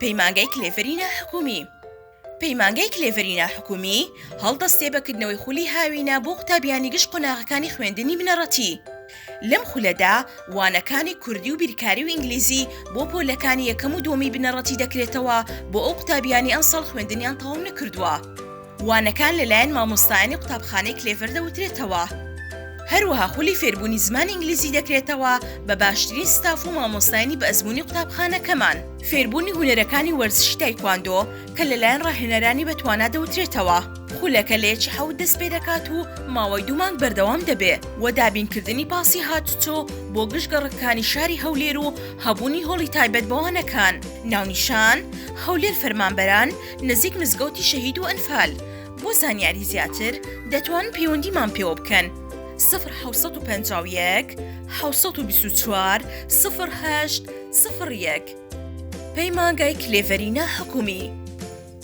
پەیمانگەی کلێڤەرینە حکومی. پەیمانگەی کلێڤەرینە حکومی هەڵدەستێ بەکردنەوەی خولی هاوینە بۆ قوتابیانی گشت قۆناغەکانی خوێندنی بنەڕەتی. لەم خولەدا وانەکانی کوردی و بیرکاری و ئینگلیزی بۆ پۆلەکانی یەکەم و دووەمی بنەڕەتی دەکرێتەوە بۆ ئەو قوتابیانی ئەم ساڵ خوێندنیان تەواو نەکردووە. وانەکان لەلایەن مامۆستایانی قوتابخانەی کلێڤەر دەوترێتەوە. هەروەها خولی فێربوونی زمانی ئینگلیزی دەکرێتەوە بە باشترین ستاف و مامۆستایانی بە ئەزموونی قوتابخانەکەمان. فێربوونی هونەرەکانی وەرزشی تایکواندۆ کە لەلایەن ڕاهێنەرانی بەتوانا دەوترێتەوە. خولەکە لە یەکی حەوت دەست پێ دەکات و ماوەی 2 مانگ بەردەوام دەبێ و دابینکردنی پاسی هاتوچۆ بۆ گشتگەڕەکانی شاری هەولێر و هەبوونی هۆڵی تایبەت بەوانەکان. ناونیشان هەولێر فەرمانبەران نزیک مزگەوتی شەهید و ئەنفال. بۆ زانیاری زیاتر دەتوانن پەیوەندیمان پێوە بکەن 0751 724 08 01. پەیمانگای کلێڤەرینە حکومی.